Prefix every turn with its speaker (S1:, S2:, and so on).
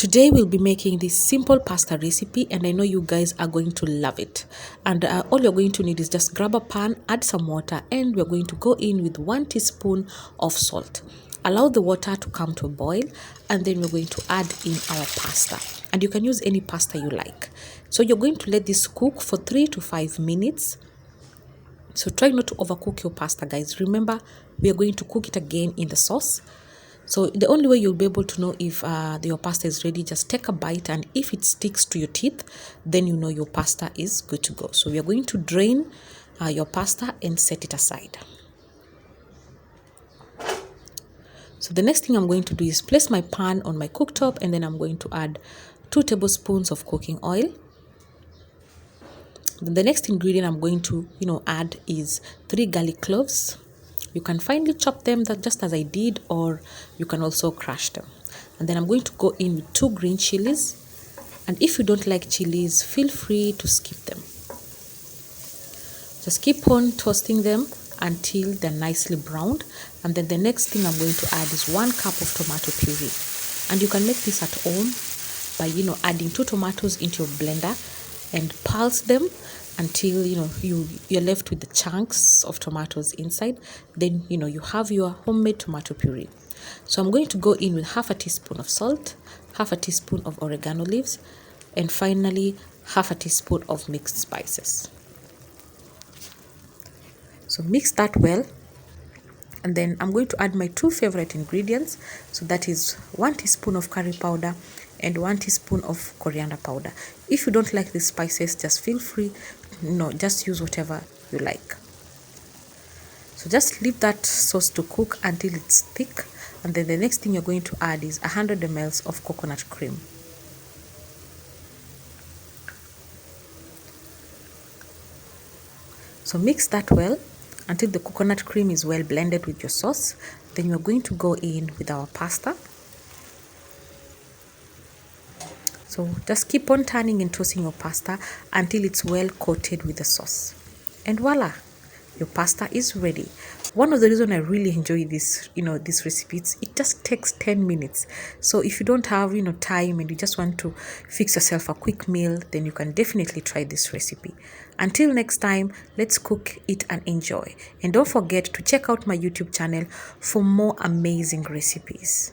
S1: Today we'll be making this simple pasta recipe, and I know you guys are going to love it. And all you're going to need is just grab a pan, add some water, and we're going to go in with 1 teaspoon of salt. Allow the water to come to a boil, and then we're going to add in our pasta. And you can use any pasta you like. So you're going to let this cook for 3 to 5 minutes. So try not to overcook your pasta, guys. Remember, we are going to cook it again in the sauce. So the only way you'll be able to know if your pasta is ready, just take a bite, and if it sticks to your teeth, then you know your pasta is good to go. So we are going to drain your pasta and set it aside. So the next thing I'm going to do is place my pan on my cooktop, and then I'm going to add 2 tablespoons of cooking oil. Then the next ingredient I'm going to add is 3 garlic cloves. You can finely chop them just as I did, or you can also crush them. And then I'm going to go in with 2 green chilies. And if you don't like chilies, feel free to skip them. Just keep on toasting them until they're nicely browned. And then the next thing I'm going to add is 1 cup of tomato puree. And you can make this at home by adding 2 tomatoes into your blender and pulse them until you're left with the chunks of tomatoes inside. Then you have your homemade tomato puree. So I'm going to go in with half a teaspoon of salt, half a teaspoon of oregano leaves, and finally half a teaspoon of mixed spices. So mix that well, and then I'm going to add my 2 favorite ingredients. So that is 1 teaspoon of curry powder and 1 teaspoon of coriander powder. If you don't like these spices, just feel free, just use whatever you like. So just leave that sauce to cook until it's thick, and then the next thing you're going to add is 100 ml of coconut cream. So mix that well until the coconut cream is well blended with your sauce. Then you're going to go in with our pasta. So just keep on turning and tossing your pasta until it's well coated with the sauce. And voila, your pasta is ready. One of the reasons I really enjoy this, this recipe, it just takes 10 minutes. So if you don't have, time and you just want to fix yourself a quick meal, then you can definitely try this recipe. Until next time, let's cook, eat and enjoy. And don't forget to check out my YouTube channel for more amazing recipes.